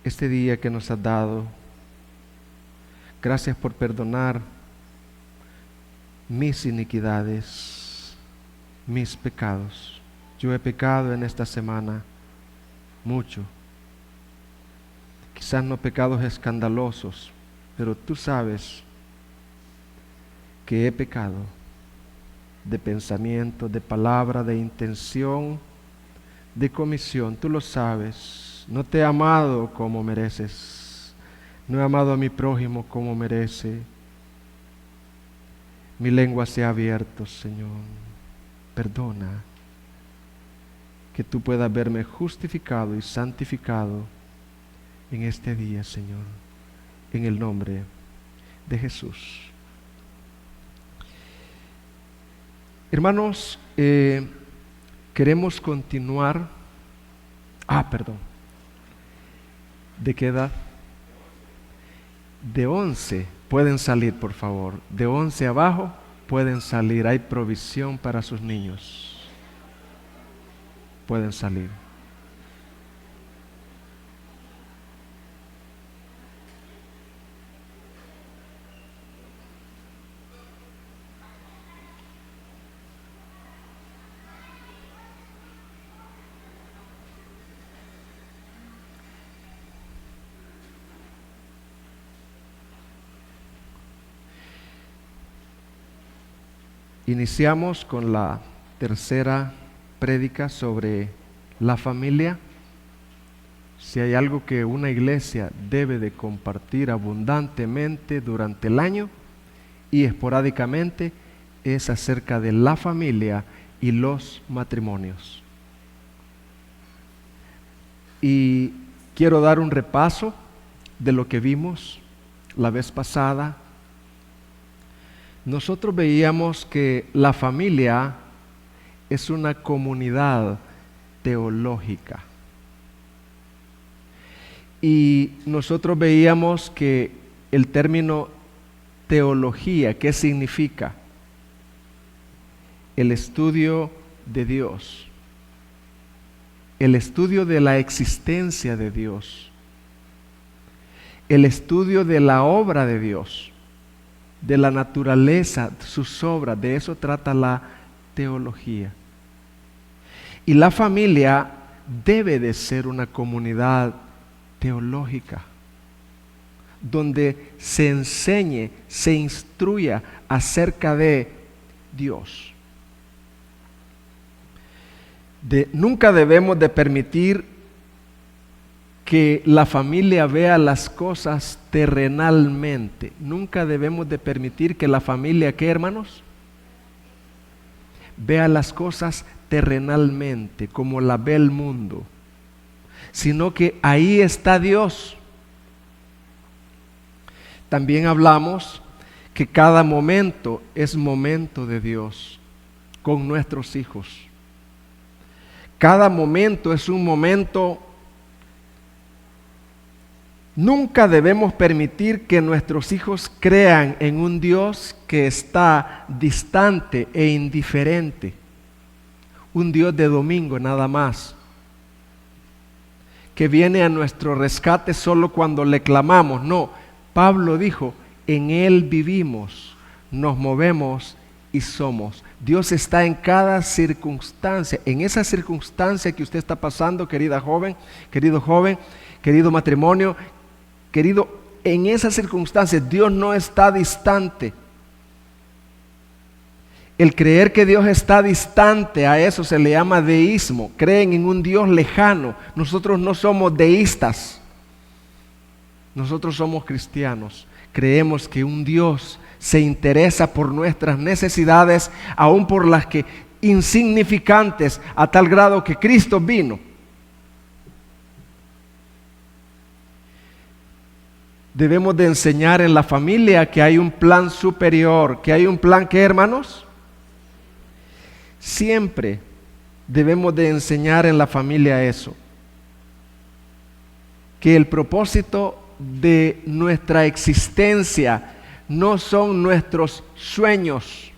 este día que nos has dado. Gracias por perdonar mis iniquidades, mis pecados. Yo he pecado en esta semana mucho. Quizás no pecados escandalosos, pero tú sabes que he pecado de pensamiento, de palabra, de intención, de comisión. Tú lo sabes. No te he amado como mereces. No he amado a mi prójimo como merece. Mi lengua se ha abierto, Señor. Perdona. Que tú puedas verme justificado y santificado en este día, Señor. En el nombre de Jesús. Hermanos, queremos continuar. ¿De qué edad? De 11 pueden salir, por favor. De 11 abajo pueden salir. Hay provisión para sus niños. Pueden salir. Iniciamos con la tercera prédica sobre la familia. Si hay algo que una iglesia debe de compartir abundantemente durante el año y esporádicamente, es acerca de la familia y los matrimonios. Y quiero dar un repaso de lo que vimos la vez pasada. Nosotros veíamos que la familia es una comunidad teológica. Y nosotros veíamos que el término teología, ¿qué significa? El estudio de Dios, el estudio de la existencia de Dios, el estudio de la obra de Dios, de la naturaleza, sus obras. De eso trata la teología. Y la familia debe de ser una comunidad teológica, donde se enseñe, se instruya acerca de Dios. Nunca debemos de permitir que la familia vea las cosas terrenalmente. Nunca debemos de permitir que la familia, ¿qué, hermanos? Vea las cosas terrenalmente, como la ve el mundo, sino que ahí está Dios. También hablamos que cada momento es momento de Dios con nuestros hijos. Cada momento es un momento. Nunca debemos permitir que nuestros hijos crean en un Dios que está distante e indiferente. Un Dios de domingo nada más, que viene a nuestro rescate solo cuando le clamamos. No, Pablo dijo, en Él vivimos, nos movemos y somos. Dios está en cada circunstancia. En esa circunstancia que usted está pasando, querida joven, querido matrimonio, querido, en esas circunstancias Dios no está distante. El creer que Dios está distante, a eso se le llama deísmo. Creen en un Dios lejano. Nosotros no somos deístas. Nosotros somos cristianos. Creemos que un Dios se interesa por nuestras necesidades, aun por las que insignificantes, a tal grado que Cristo vino. Debemos de enseñar en la familia que hay un plan superior, que hay un plan, ¿qué, hermanos? Siempre debemos de enseñar en la familia eso, que el propósito de nuestra existencia no son nuestros sueños,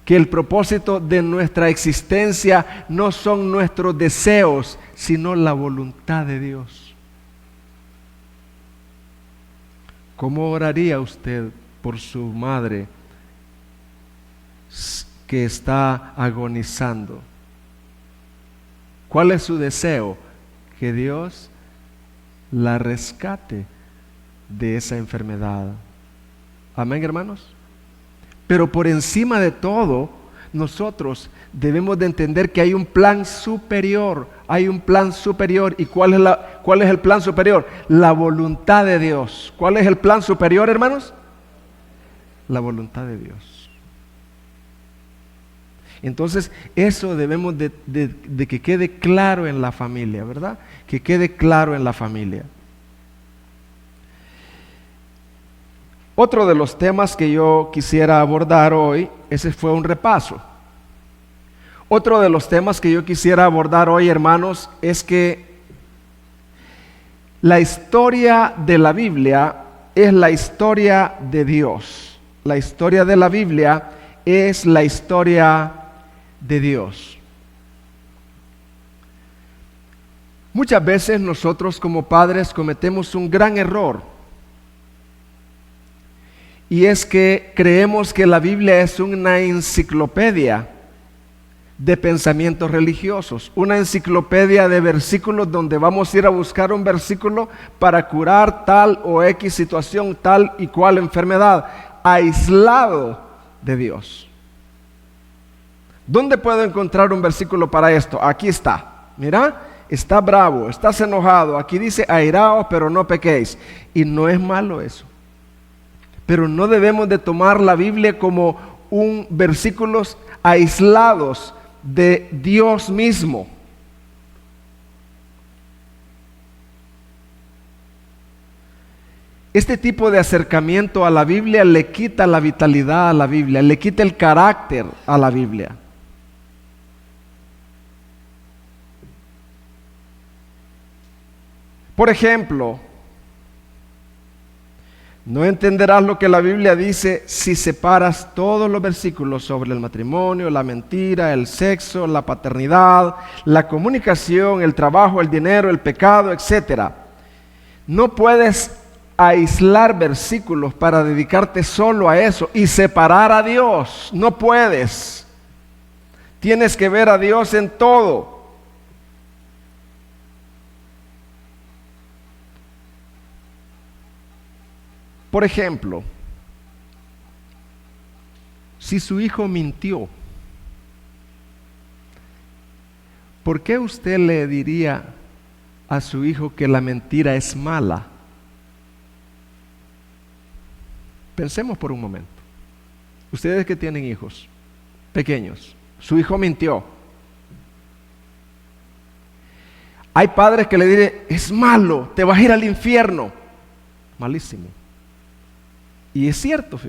que el propósito de nuestra existencia no son nuestros deseos, sino la voluntad de Dios. ¿Cómo oraría usted por su madre que está agonizando? ¿Cuál es su deseo? Que Dios la rescate de esa enfermedad. Amén, hermanos. Pero por encima de todo, nosotros debemos de entender que hay un plan superior. Hay un plan superior. ¿Y cuál es el plan superior? La voluntad de Dios. ¿Cuál es el plan superior, hermanos? La voluntad de Dios. Entonces, eso debemos de que quede claro en la familia, ¿verdad? Que quede claro en la familia. Otro de los temas que yo quisiera abordar hoy, ese fue un repaso. Otro de los temas que yo quisiera abordar hoy, hermanos, es que la historia de la Biblia es la historia de Dios. La historia de la Biblia es la historia de Dios. Muchas veces nosotros como padres cometemos un gran error. Y es que creemos que la Biblia es una enciclopedia de pensamientos religiosos, una enciclopedia de versículos donde vamos a ir a buscar un versículo para curar tal o X situación, tal y cual enfermedad, aislado de Dios. ¿Dónde puedo encontrar un versículo para esto? Aquí está. Mira, está bravo, estás enojado. Aquí dice airaos, pero no pequéis. Y no es malo eso. Pero no debemos de tomar la Biblia como versículos aislados de Dios mismo. Este tipo de acercamiento a la Biblia le quita la vitalidad a la Biblia, le quita el carácter a la Biblia. Por ejemplo, no entenderás lo que la Biblia dice si separas todos los versículos sobre el matrimonio, la mentira, el sexo, la paternidad, la comunicación, el trabajo, el dinero, el pecado, etc. No puedes aislar versículos para dedicarte solo a eso y separar a Dios. No puedes. Tienes que ver a Dios en todo. Por ejemplo, si su hijo mintió, ¿por qué usted le diría a su hijo que la mentira es mala? Pensemos por un momento. Ustedes que tienen hijos pequeños, su hijo mintió. Hay padres que le dicen, es malo, te vas a ir al infierno. Malísimo. Y es cierto,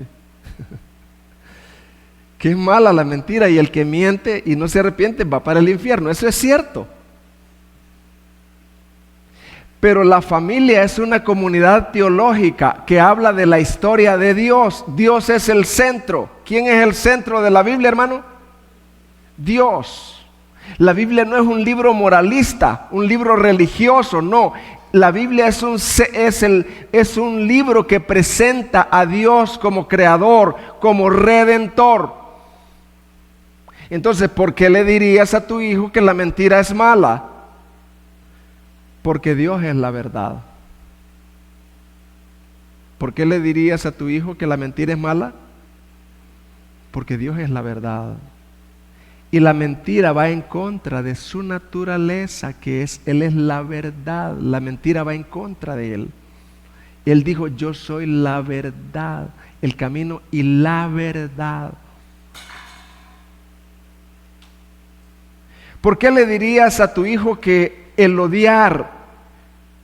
que es mala la mentira y el que miente y no se arrepiente va para el infierno. Eso es cierto. Pero la familia es una comunidad teológica que habla de la historia de Dios. Dios es el centro. ¿Quién es el centro de la Biblia, hermano? Dios. La Biblia no es un libro moralista, un libro religioso, no. La Biblia es un libro que presenta a Dios como creador, como redentor. Entonces, ¿por qué le dirías a tu hijo que la mentira es mala? Porque Dios es la verdad. ¿Por qué le dirías a tu hijo que la mentira es mala? Porque Dios es la verdad. Y la mentira va en contra de su naturaleza, Él es la verdad. La mentira va en contra de Él. Él dijo, yo soy la verdad, el camino y la verdad. ¿Por qué le dirías a tu hijo que el odiar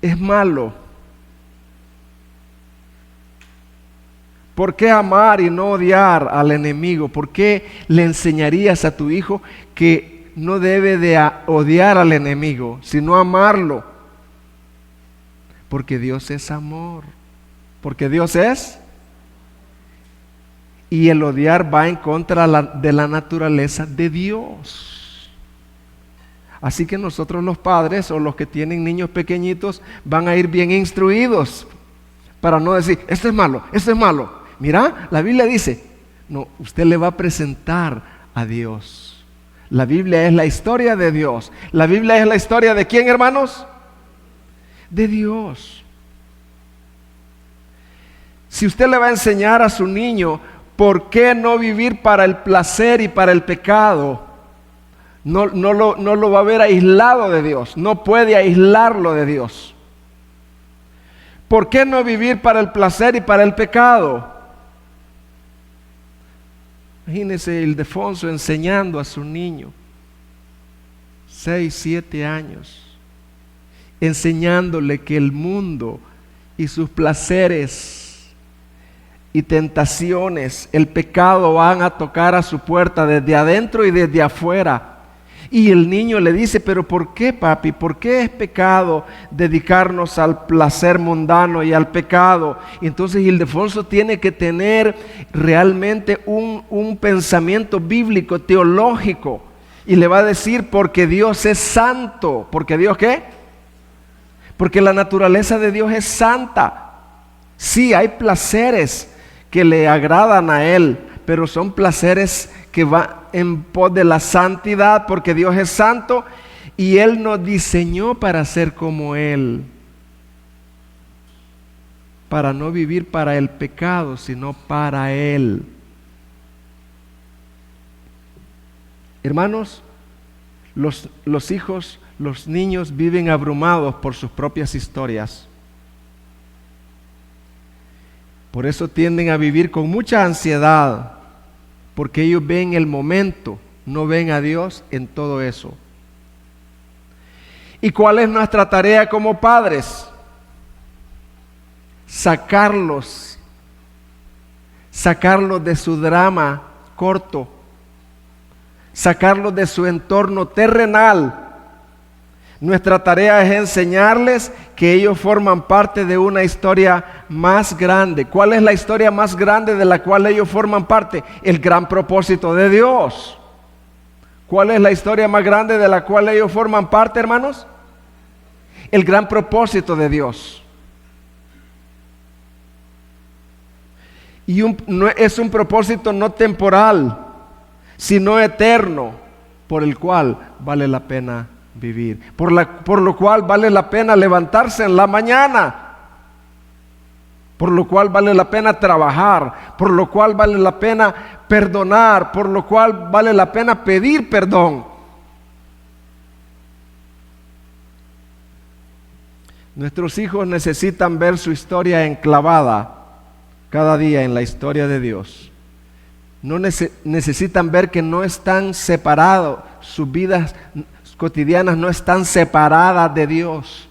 es malo? ¿Por qué amar y no odiar al enemigo? ¿Por qué le enseñarías a tu hijo que no debe de odiar al enemigo, sino amarlo? Porque Dios es amor. Porque Dios es. Y el odiar va en contra de la naturaleza de Dios. Así que nosotros los padres o los que tienen niños pequeñitos van a ir bien instruidos para no decir, esto es malo, esto es malo. Mira, la Biblia dice, no, usted le va a presentar a Dios. La Biblia es la historia de Dios. La Biblia es la historia de ¿quién, hermanos? De Dios. Si usted le va a enseñar a su niño por qué no vivir para el placer y para el pecado, no lo va a ver aislado de Dios. No puede aislarlo de Dios. ¿Por qué no vivir para el placer y para el pecado? Imagínese Ildefonso enseñando a su niño, 6, 7 años, enseñándole que el mundo y sus placeres y tentaciones, el pecado van a tocar a su puerta desde adentro y desde afuera. Y el niño le dice, pero ¿por qué, papi? ¿Por qué es pecado dedicarnos al placer mundano y al pecado? Y entonces Ildefonso tiene que tener realmente un pensamiento bíblico, teológico. Y le va a decir, porque Dios es santo. ¿Porque Dios qué? Porque la naturaleza de Dios es santa. Sí, hay placeres que le agradan a Él, pero son placeres que van en pos de la santidad, porque Dios es santo y Él nos diseñó para ser como Él, para no vivir para el pecado, sino para Él. Hermanos, los hijos, los niños viven abrumados por sus propias historias. Por eso tienden a vivir con mucha ansiedad, porque ellos ven el momento, no ven a Dios en todo eso. ¿Y cuál es nuestra tarea como padres? Sacarlos de su drama corto, sacarlos de su entorno terrenal. Nuestra tarea es enseñarles que ellos forman parte de una historia más grande. ¿Cuál es la historia más grande de la cual ellos forman parte? El gran propósito de Dios. ¿Cuál es la historia más grande de la cual ellos forman parte, hermanos? El gran propósito de Dios. Y es un propósito no temporal, sino eterno, por el cual vale la pena vivir, por lo cual vale la pena levantarse en la mañana, por lo cual vale la pena trabajar, por lo cual vale la pena perdonar, por lo cual vale la pena pedir perdón. Nuestros hijos necesitan ver su historia enclavada cada día en la historia de Dios. No necesitan ver que no están separados, sus vidas cotidianas no están separadas de Dios.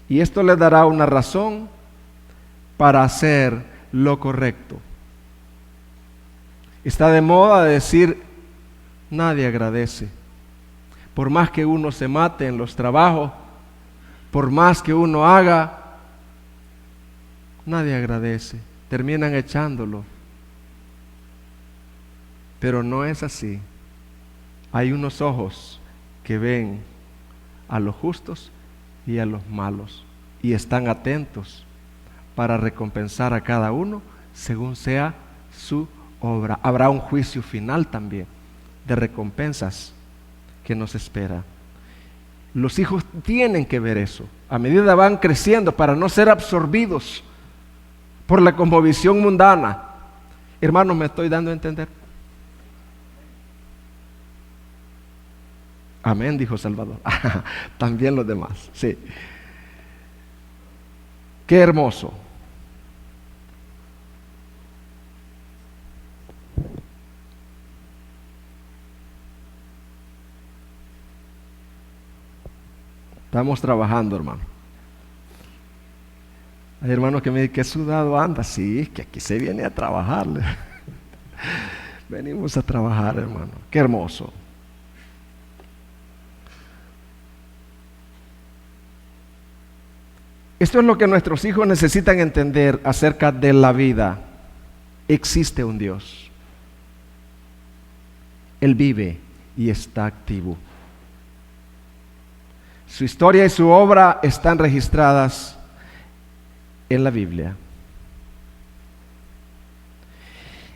Y esto les dará una razón para hacer lo correcto. Está de moda decir, nadie agradece. Por más que uno se mate en los trabajos, por más que uno haga, nadie agradece. Terminan echándolo. Pero no es así. Hay unos ojos que ven a los justos y a los malos y están atentos para recompensar a cada uno según sea su obra. Habrá un juicio final también de recompensas que nos espera. Los hijos tienen que ver eso a medida van creciendo para no ser absorbidos por la cosmovisión mundana. Hermanos, ¿me estoy dando a entender? Amén, dijo Salvador. También los demás, sí. Qué hermoso. Estamos trabajando, hermano. Hay hermanos que me dicen, ¿qué sudado anda? Sí, es que aquí se viene a trabajar. Venimos a trabajar, hermano. Qué hermoso. Esto es lo que nuestros hijos necesitan entender acerca de la vida. Existe un Dios. Él vive y está activo. Su historia y su obra están registradas en la Biblia.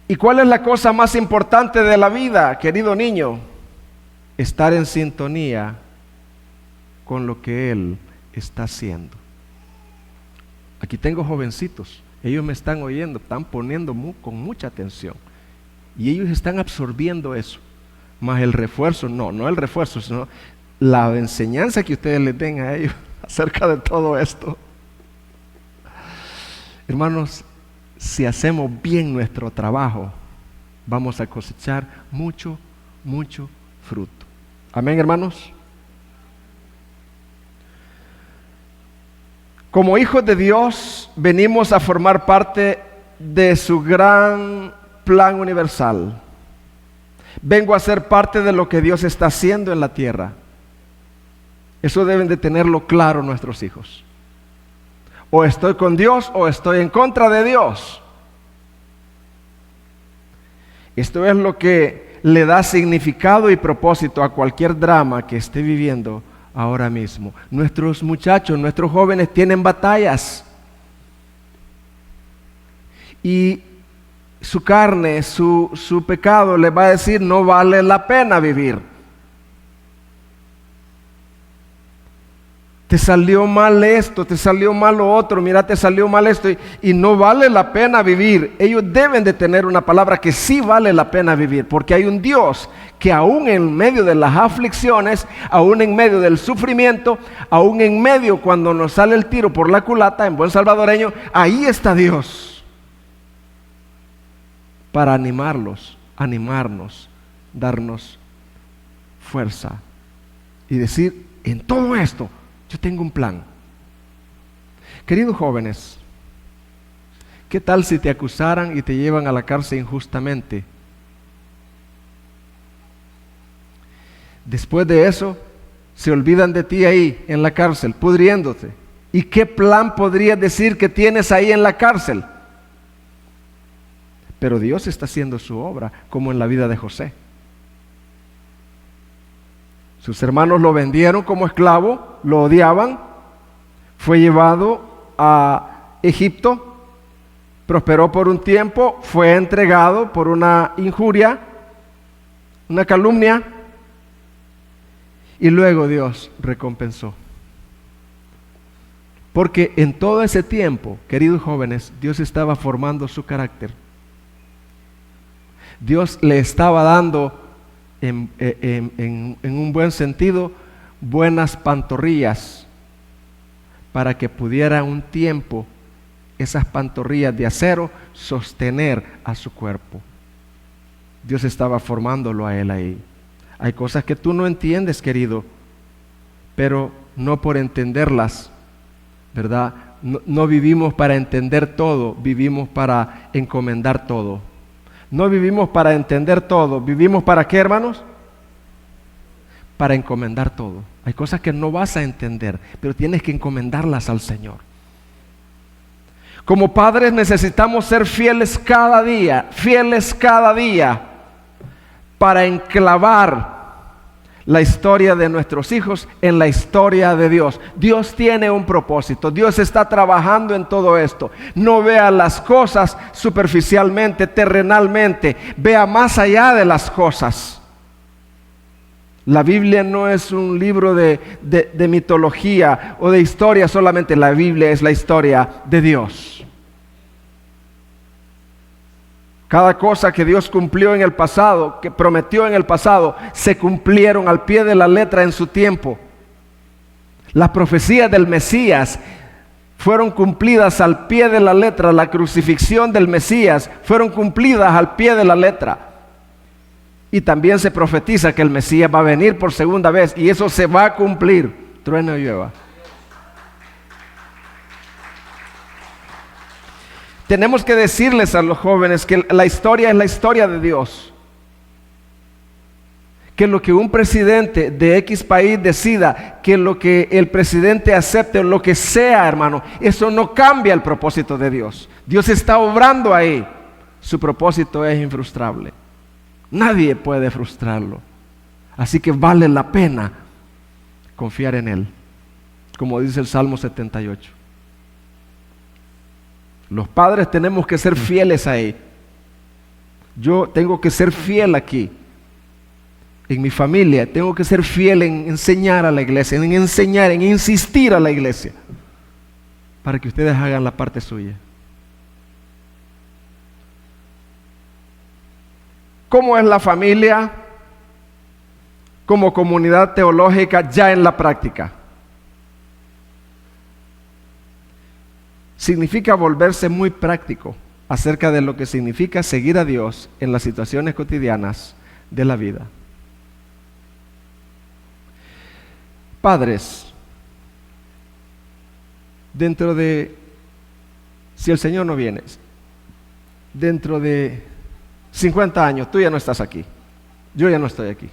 ¿Y cuál es la cosa más importante de la vida, querido niño? Estar en sintonía con lo que Él está haciendo. Aquí tengo jovencitos, ellos me están oyendo, están poniendo con mucha atención y ellos están absorbiendo eso, más el refuerzo, no el refuerzo, sino la enseñanza que ustedes les den a ellos acerca de todo esto. Hermanos, si hacemos bien nuestro trabajo, vamos a cosechar mucho fruto. Amén, hermanos. Como hijos de Dios, venimos a formar parte de su gran plan universal. Vengo a ser parte de lo que Dios está haciendo en la tierra. Eso deben de tenerlo claro nuestros hijos. O estoy con Dios o estoy en contra de Dios. Esto es lo que le da significado y propósito a cualquier drama que esté viviendo ahora mismo. Nuestros muchachos, nuestros jóvenes tienen batallas. Y su carne, su pecado les va a decir, no vale la pena vivir. Te salió mal esto, te salió mal lo otro, mira, te salió mal esto y no vale la pena vivir. Ellos deben de tener una palabra que sí vale la pena vivir, porque hay un Dios que aún en medio de las aflicciones, aún en medio del sufrimiento, aún en medio cuando nos sale el tiro por la culata, en buen salvadoreño, ahí está Dios para animarlos, animarnos, darnos fuerza y decir, en todo esto yo tengo un plan. Queridos jóvenes, ¿qué tal si te acusaran y te llevan a la cárcel injustamente? Después de eso, se olvidan de ti ahí en la cárcel, pudriéndote. ¿Y qué plan podrías decir que tienes ahí en la cárcel? Pero Dios está haciendo su obra, como en la vida de José. Sus hermanos lo vendieron como esclavo, lo odiaban, fue llevado a Egipto, prosperó por un tiempo, fue entregado por una injuria, una calumnia, y luego Dios recompensó. Porque en todo ese tiempo, queridos jóvenes, Dios estaba formando su carácter. Dios le estaba dando en un buen sentido, buenas pantorrillas para que pudiera un tiempo esas pantorrillas de acero sostener a su cuerpo. Dios estaba formándolo a él ahí. Hay cosas que tú no entiendes, querido, pero no por entenderlas, ¿verdad? No vivimos para entender todo, vivimos para encomendar todo. No vivimos para entender todo, vivimos ¿para qué, hermanos? Para encomendar todo. Hay cosas que no vas a entender, pero tienes que encomendarlas al Señor. Como padres necesitamos ser fieles cada día para enclavar la historia de nuestros hijos en la historia de Dios. Dios tiene un propósito, Dios está trabajando en todo esto. No vea las cosas superficialmente, terrenalmente, vea más allá de las cosas. La Biblia no es un libro de mitología o de historia solamente, la Biblia es la historia de Dios. Cada cosa que Dios cumplió en el pasado, que prometió en el pasado, se cumplieron al pie de la letra en su tiempo. Las profecías del Mesías fueron cumplidas al pie de la letra. La crucifixión del Mesías fueron cumplidas al pie de la letra. Y también se profetiza que el Mesías va a venir por segunda vez y eso se va a cumplir. Trueno y llueva. Tenemos que decirles a los jóvenes que la historia es la historia de Dios. Que lo que un presidente de X país decida, que lo que el presidente acepte o lo que sea, hermano, eso no cambia el propósito de Dios. Dios está obrando ahí. Su propósito es infrustrable. Nadie puede frustrarlo. Así que vale la pena confiar en Él. como dice el Salmo 78. Los padres tenemos que ser fieles ahí. Yo tengo que ser fiel aquí. En mi familia tengo que ser fiel en enseñar a la iglesia, en enseñar, en insistir a la iglesia, para que ustedes hagan la parte suya. ¿Cómo es la familia como comunidad teológica ya en la práctica? Significa volverse muy práctico acerca de lo que significa seguir a Dios en las situaciones cotidianas de la vida. Padres, si el Señor no viene, dentro de 50 años, tú ya no estás aquí, yo ya no estoy aquí,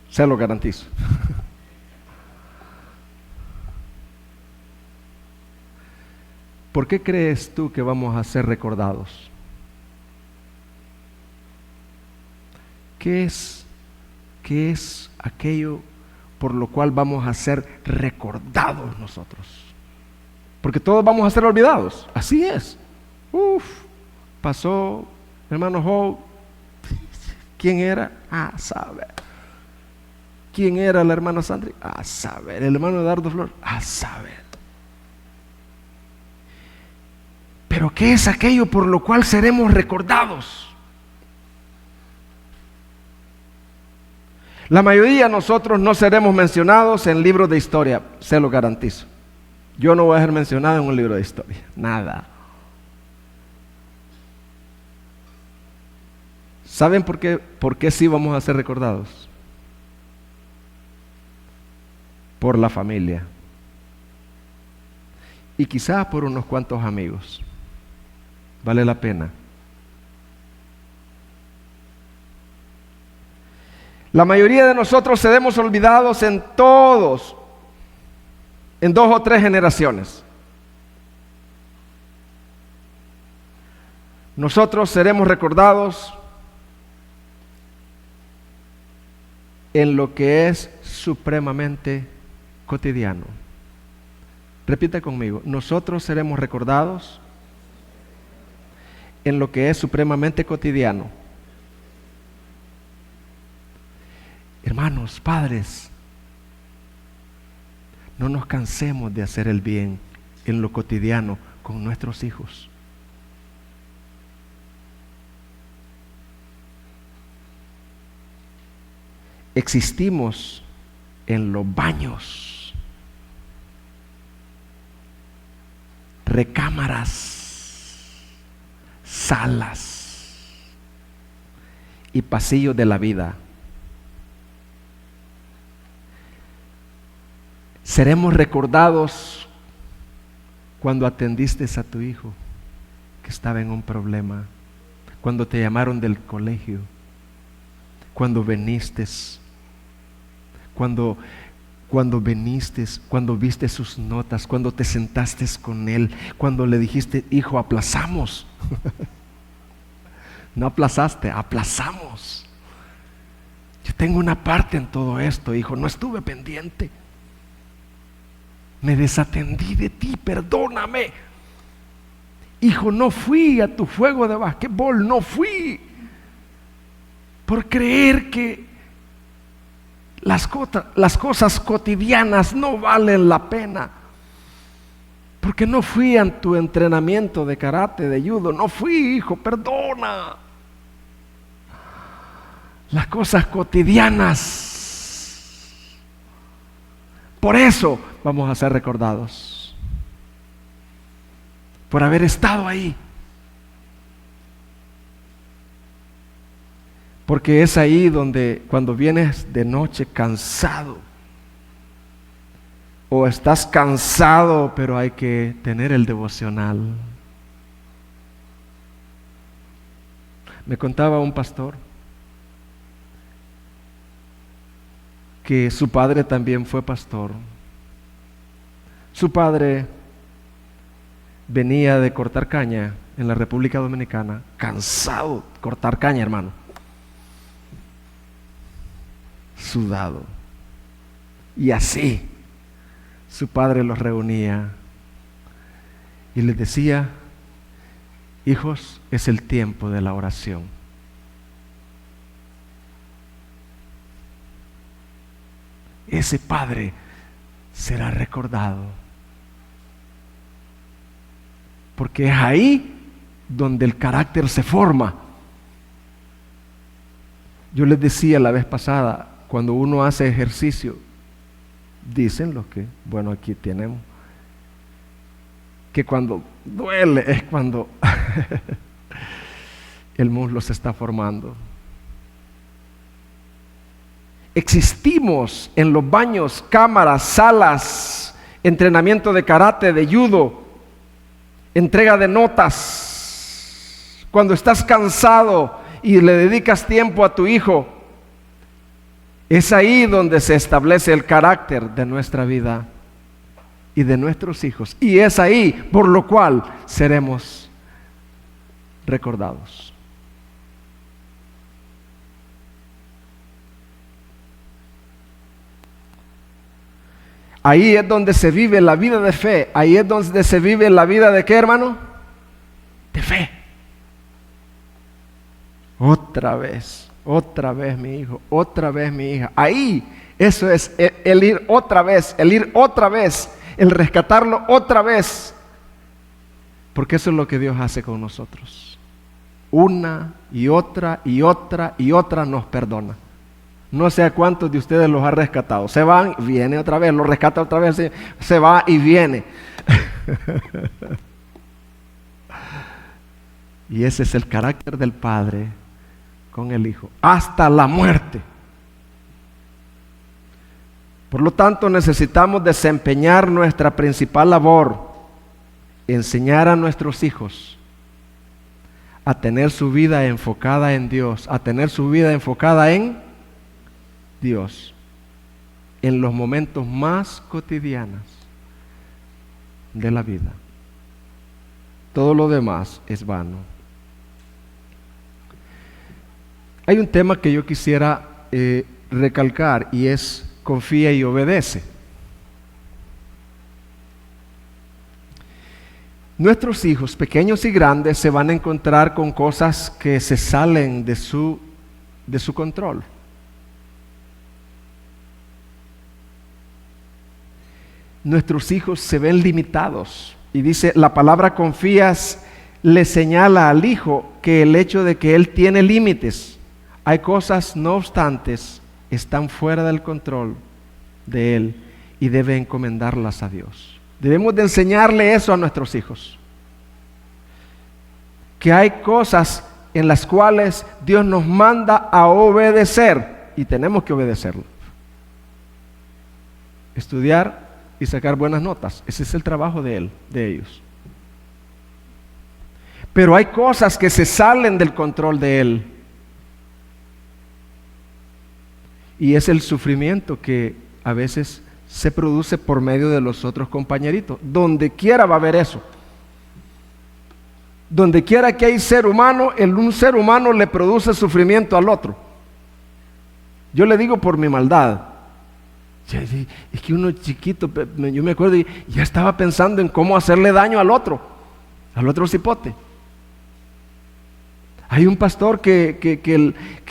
se lo garantizo. ¿Por qué crees tú que vamos a ser recordados? ¿Qué es aquello por lo cual vamos a ser recordados nosotros? Porque todos vamos a ser olvidados. Así es. Pasó hermano Joe. ¿Quién era? A saber. ¿Quién era la hermana Sandri? A saber. El hermano Eduardo Flor. A saber. Pero ¿qué es aquello por lo cual seremos recordados? La mayoría de nosotros no seremos mencionados en libros de historia, se lo garantizo. Yo no voy a ser mencionado en un libro de historia, nada. ¿Saben por qué sí vamos a ser recordados? Por la familia. Y quizás por unos cuantos amigos. Vale la pena. La mayoría de nosotros seremos olvidados en 2 o 3 generaciones. Nosotros seremos recordados en lo que es supremamente cotidiano. Repita conmigo, nosotros seremos recordados en lo que es supremamente cotidiano. Hermanos, padres, no nos cansemos de hacer el bien en lo cotidiano con nuestros hijos. Existimos en los baños, recámaras, salas y pasillos de la vida. Seremos recordados cuando atendiste a tu hijo que estaba en un problema, cuando te llamaron del colegio, cuando viniste, cuando viste sus notas, cuando te sentaste con él, cuando le dijiste, hijo, aplazamos. No aplazaste, aplazamos. Yo tengo una parte en todo esto, hijo, no estuve pendiente. Me desatendí de ti, perdóname. Hijo, no fui a tu juego de basquetbol, no fui. Por creer que las cosas cotidianas no valen la pena. Porque no fui a tu entrenamiento de karate, de judo, no fui, hijo, perdona. Las cosas cotidianas. Por eso vamos a ser recordados. Por haber estado ahí. Porque es ahí donde cuando vienes de noche cansado, o estás cansado, pero hay que tener el devocional. Me contaba un pastor que su padre también fue pastor. Su padre venía de cortar caña en la República Dominicana, cansado de cortar caña, hermano, sudado. Y así su padre los reunía y les decía: hijos, es el tiempo de la oración. Ese padre será recordado, porque es ahí donde el carácter se forma. Yo les decía la vez pasada, cuando uno hace ejercicio, dicen los que, bueno, aquí tenemos, que cuando duele es cuando el muslo se está formando. Existimos en los baños, cámaras, salas, entrenamiento de karate, de judo, entrega de notas. Cuando estás cansado y le dedicas tiempo a tu hijo, es ahí donde se establece el carácter de nuestra vida y de nuestros hijos. Y es ahí por lo cual seremos recordados. Ahí es donde se vive la vida de fe. Ahí es donde se vive la vida de ¿qué, hermano? De fe. Otra vez mi hijo, otra vez mi hija. Ahí, eso es el ir otra vez, el rescatarlo otra vez. Porque eso es lo que Dios hace con nosotros. Una y otra y otra y otra nos perdona. No sé a cuántos de ustedes los ha rescatado. Se van, viene otra vez, lo rescata otra vez, se va y viene. Y ese es el carácter del Padre con el Hijo, hasta la muerte. Por lo tanto, necesitamos desempeñar nuestra principal labor, enseñar a nuestros hijos a tener su vida enfocada en Dios, a tener su vida enfocada en Dios, en los momentos más cotidianos de la vida. Todo lo demás es vano. Hay un tema que yo quisiera recalcar, y es: confía y obedece. Nuestros hijos, pequeños y grandes, se van a encontrar con cosas que se salen de su control. Nuestros hijos se ven limitados, y dice la palabra confías, le señala al hijo que el hecho de que él tiene límites. Hay cosas, no obstante, están fuera del control de él y debe encomendarlas a Dios. Debemos de enseñarle eso a nuestros hijos, que hay cosas en las cuales Dios nos manda a obedecer y tenemos que obedecerlo. Estudiar y sacar buenas notas, ese es el trabajo de ellos. Pero hay cosas que se salen del control de él, y es el sufrimiento que a veces se produce por medio de los otros compañeritos. Donde quiera va a haber eso. Donde quiera que hay ser humano, un ser humano le produce sufrimiento al otro. Yo le digo por mi maldad. Es que uno chiquito, yo me acuerdo, y ya estaba pensando en cómo hacerle daño al otro cipote. Hay un pastor que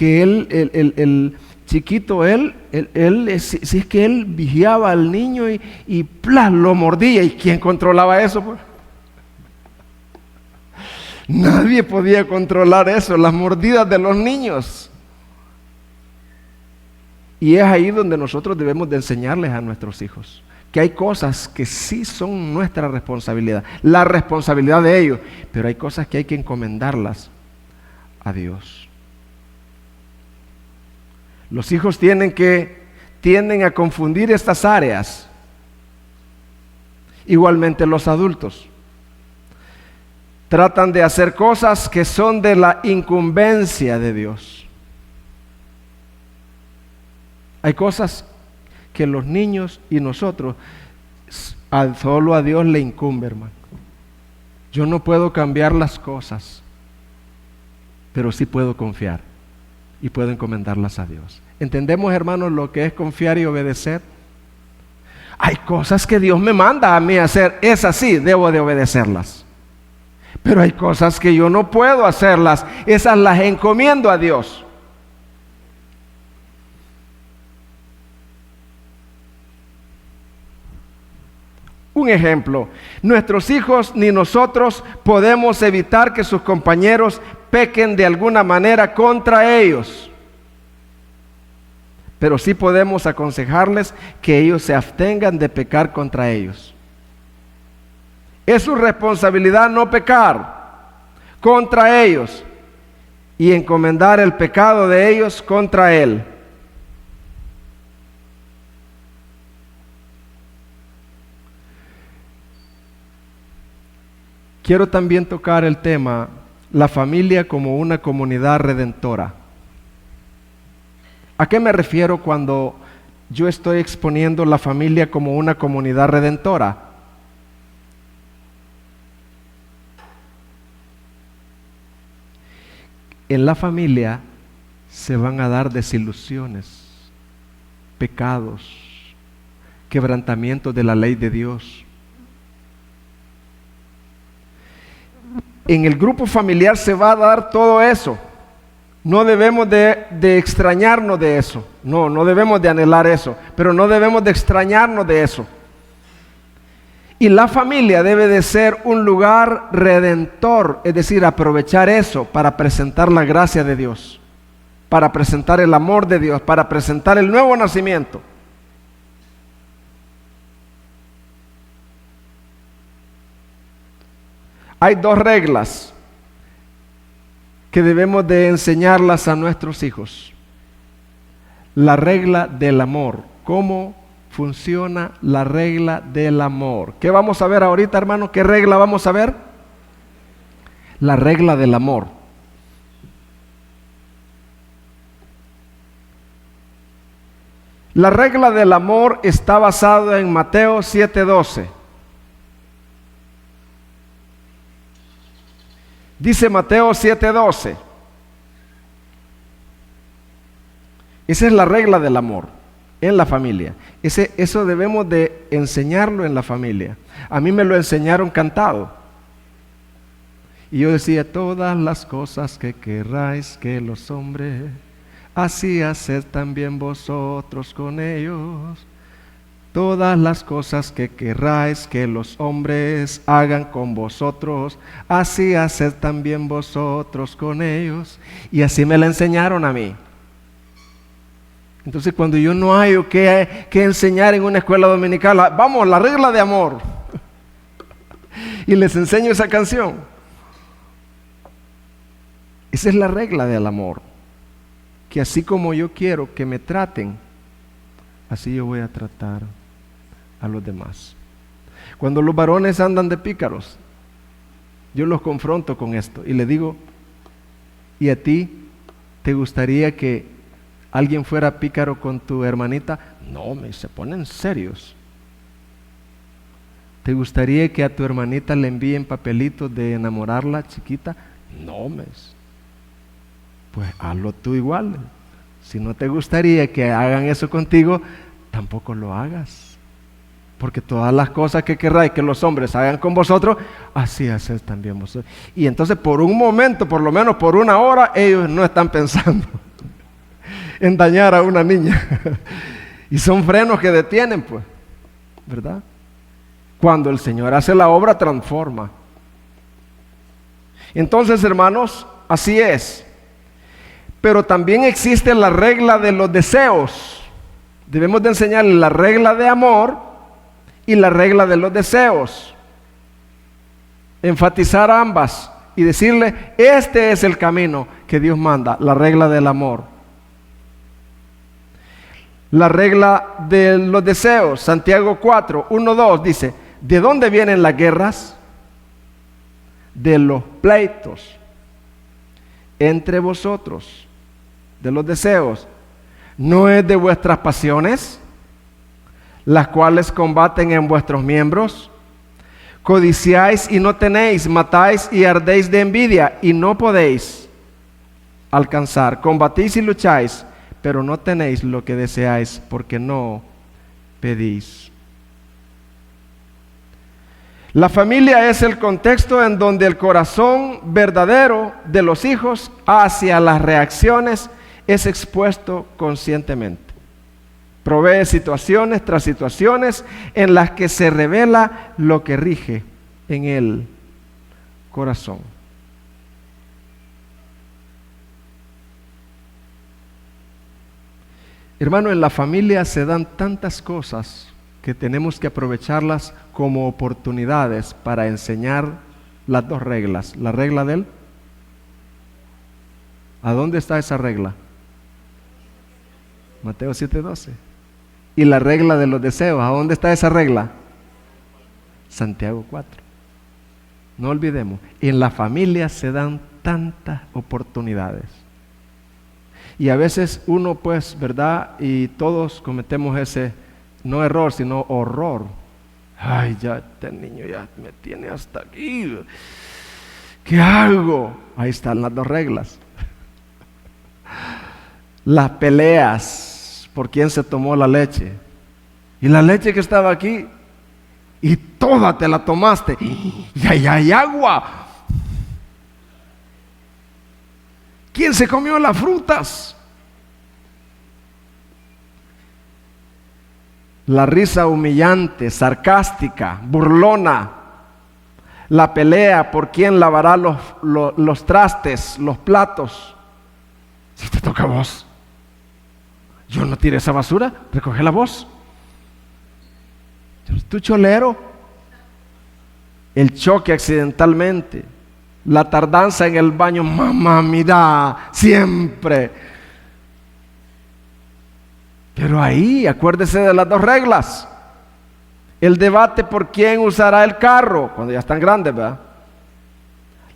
el chiquito, si es que él vigiaba al niño y ¡plas!, lo mordía. ¿Y quién controlaba eso, pues? Nadie podía controlar eso, las mordidas de los niños. Y es ahí donde nosotros debemos de enseñarles a nuestros hijos que hay cosas que sí son nuestra responsabilidad, la responsabilidad de ellos, pero hay cosas que hay que encomendarlas a Dios. Los hijos tienden a confundir estas áreas. Igualmente los adultos tratan de hacer cosas que son de la incumbencia de Dios. Hay cosas que los niños y nosotros, solo a Dios le incumbe, hermano. Yo no puedo cambiar las cosas, pero sí puedo confiar y puedo encomendarlas a Dios. ¿Entendemos, hermanos, lo que es confiar y obedecer? Hay cosas que Dios me manda a mí a hacer, es así, debo de obedecerlas. Pero hay cosas que yo no puedo hacerlas, esas las encomiendo a Dios. Un ejemplo, nuestros hijos ni nosotros podemos evitar que sus compañeros pequen de alguna manera contra ellos. Pero sí podemos aconsejarles que ellos se abstengan de pecar contra ellos. Es su responsabilidad no pecar contra ellos y encomendar el pecado de ellos contra Él. Quiero también tocar el tema, la familia como una comunidad redentora. ¿A qué me refiero cuando yo estoy exponiendo la familia como una comunidad redentora? En la familia se van a dar desilusiones, pecados, quebrantamientos de la ley de Dios. En el grupo familiar se va a dar todo eso. No debemos de extrañarnos de eso. No debemos de anhelar eso. Pero no debemos de extrañarnos de eso. Y la familia debe de ser un lugar redentor. Es decir, aprovechar eso para presentar la gracia de Dios. Para presentar el amor de Dios. Para presentar el nuevo nacimiento. Hay dos reglas que debemos de enseñarlas a nuestros hijos. La regla del amor. ¿Cómo funciona la regla del amor? ¿Qué vamos a ver ahorita, hermano? ¿Qué regla vamos a ver? La regla del amor. La regla del amor está basada en Mateo 7:12. Dice Mateo 7:12. Esa es la regla del amor en la familia. Eso debemos de enseñarlo en la familia. A mí me lo enseñaron cantado. Y yo decía, todas las cosas que querráis que los hombres, así haced también vosotros con ellos. Todas las cosas que querráis que los hombres hagan con vosotros, así haced también vosotros con ellos. Y así me la enseñaron a mí. Entonces cuando yo no hallo que enseñar en una escuela dominical, vamos, la regla de amor. Y les enseño esa canción. Esa es la regla del amor. Que así como yo quiero que me traten, así yo voy a tratar a los demás. Cuando los varones andan de pícaros, yo los confronto con esto y le digo, ¿y a ti te gustaría que alguien fuera pícaro con tu hermanita? No, se ponen serios. ¿Te gustaría que a tu hermanita le envíen papelitos de enamorarla, chiquita? No, pues hazlo tú igual. Si no te gustaría que hagan eso contigo, tampoco lo hagas. Porque todas las cosas que querráis que los hombres hagan con vosotros, así haced también vosotros. Y entonces por un momento, por lo menos por una hora, ellos no están pensando en dañar a una niña. Y son frenos que detienen, pues, ¿verdad? Cuando el Señor hace la obra, transforma. Entonces, hermanos, así es. Pero también existe la regla de los deseos. Debemos de enseñarles la regla de amor y la regla de los deseos. Enfatizar ambas y decirle, este es el camino que Dios manda, la regla del amor. La regla de los deseos, Santiago 4, 1, 2 dice, ¿de dónde vienen las guerras? De los pleitos entre vosotros, de los deseos. ¿No es de vuestras pasiones, las cuales combaten en vuestros miembros? Codiciáis y no tenéis, matáis y ardéis de envidia y no podéis alcanzar. Combatís y lucháis, pero no tenéis lo que deseáis porque no pedís. La familia es el contexto en donde el corazón verdadero de los hijos hacia las reacciones es expuesto conscientemente. Provee situaciones tras situaciones en las que se revela lo que rige en el corazón. Hermano, en la familia se dan tantas cosas que tenemos que aprovecharlas como oportunidades para enseñar las dos reglas. La regla del... ¿A dónde está esa regla? Mateo 7:12. Y la regla de los deseos, ¿a dónde está esa regla? Santiago 4. No olvidemos, en la familia se dan tantas oportunidades. Y a veces uno, pues, ¿verdad? Y todos cometemos ese, no error, sino horror. Ay, ya este niño ya me tiene hasta aquí. ¿Qué hago? Ahí están las dos reglas. Las peleas por quién se tomó la leche. Y la leche que estaba aquí, y toda te la tomaste. Y ahí hay agua. ¿Quién se comió las frutas? La risa humillante, sarcástica, burlona. La pelea por quién lavará los trastes, los platos. Si te toca a vos. Yo no tiré esa basura, recógela vos. Tu cholero. El choque accidentalmente. La tardanza en el baño, mamá, mira, siempre. Pero ahí, acuérdese de las dos reglas. El debate por quién usará el carro, cuando ya están grandes, ¿verdad?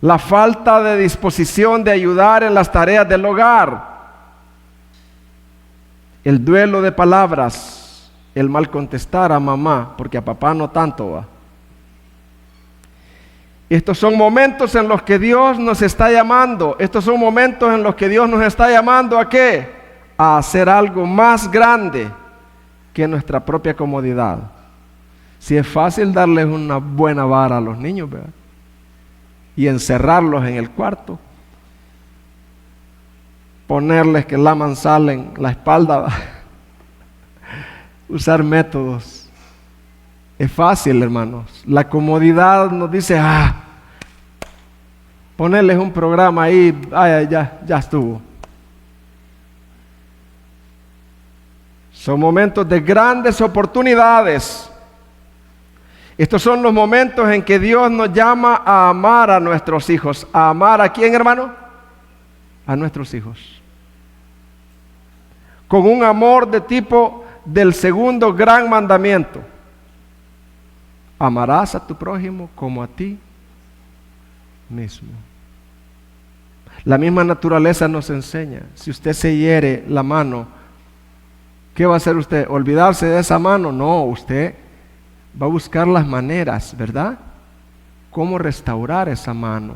La falta de disposición de ayudar en las tareas del hogar. El duelo de palabras, el mal contestar a mamá, porque a papá no tanto, ¿va? Estos son momentos en los que Dios nos está llamando. Estos son momentos en los que Dios nos está llamando ¿a qué? A hacer algo más grande que nuestra propia comodidad. Si es fácil darles una buena vara a los niños, ¿verdad? Y encerrarlos en el cuarto. Ponerles que laman sal en la espalda. Usar métodos. Es fácil, hermanos. La comodidad nos dice, ponerles un programa ahí, ya estuvo. Son momentos de grandes oportunidades. Estos son los momentos en que Dios nos llama a amar a nuestros hijos. ¿A amar a quién, hermano? A nuestros hijos. Con un amor de tipo del segundo gran mandamiento. Amarás a tu prójimo como a ti mismo. La misma naturaleza nos enseña. Si usted se hiere la mano, ¿qué va a hacer usted? ¿Olvidarse de esa mano? No, usted va a buscar las maneras, ¿verdad? ¿Cómo restaurar esa mano?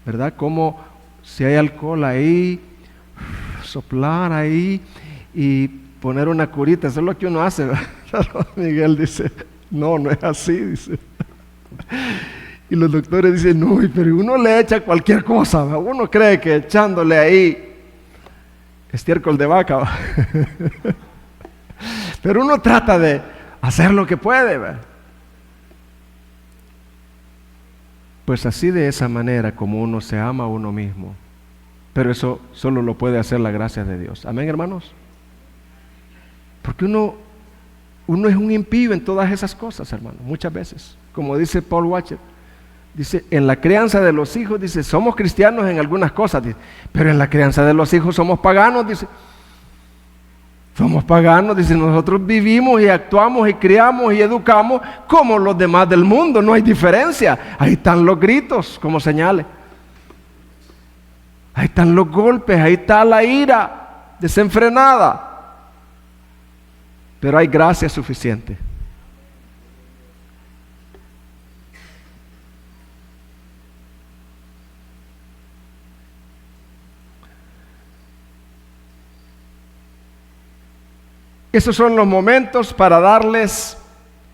¿Verdad? ¿Cómo, si hay alcohol ahí, soplar ahí y poner una curita? Eso es lo que uno hace, ¿verdad? Miguel dice, no es así, dice. Y los doctores dicen, no, pero uno le echa cualquier cosa, ¿verdad? Uno cree que echándole ahí estiércol de vaca, ¿verdad? Pero uno trata de hacer lo que puede, ¿verdad? Pues así, de esa manera como uno se ama a uno mismo. Pero eso solo lo puede hacer la gracia de Dios. Amén, hermanos. Porque uno es un impío en todas esas cosas, hermano, muchas veces. Como dice Paul Watcher, dice, en la crianza de los hijos, dice, somos cristianos en algunas cosas, dice, pero en la crianza de los hijos somos paganos, dice. Somos paganos, dice, nosotros vivimos y actuamos y criamos y educamos como los demás del mundo, no hay diferencia. Ahí están los gritos como señales. Ahí están los golpes, ahí está la ira desenfrenada. Pero hay gracia suficiente. Esos son los momentos para darles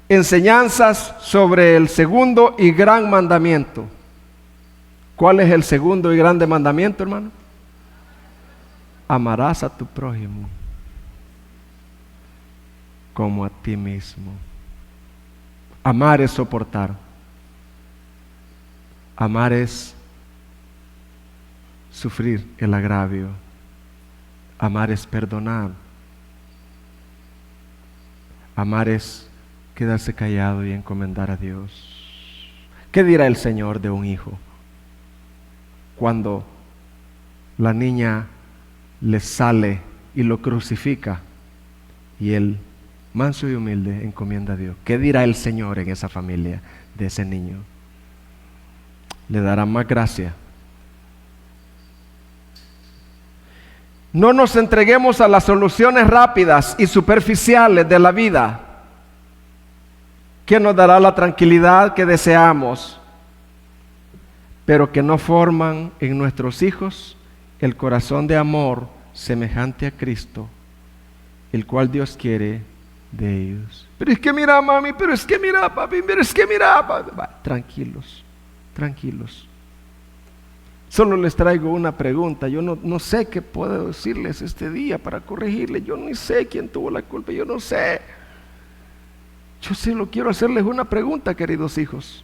enseñanzas sobre el segundo y gran mandamiento. ¿Cuál es el segundo y grande mandamiento, hermano? Amarás a tu prójimo como a ti mismo. Amar es soportar. Amar es sufrir el agravio. Amar es perdonar. Amar es quedarse callado y encomendar a Dios. ¿Qué dirá el Señor de un hijo cuando la niña le sale y lo crucifica y él, manso y humilde, encomienda a Dios? ¿Qué dirá el Señor en esa familia de ese niño? Le dará más gracia. No nos entreguemos a las soluciones rápidas y superficiales de la vida, que nos dará la tranquilidad que deseamos, pero que no forman en nuestros hijos el corazón de amor semejante a Cristo, el cual Dios quiere de ellos. Pero es que mira, mami, pero es que mira, papi, pero es que mira, papi. Tranquilos, tranquilos. Solo les traigo una pregunta. Yo no sé qué puedo decirles este día para corregirles. Yo ni sé quién tuvo la culpa, yo no sé. Yo solo quiero hacerles una pregunta, queridos hijos.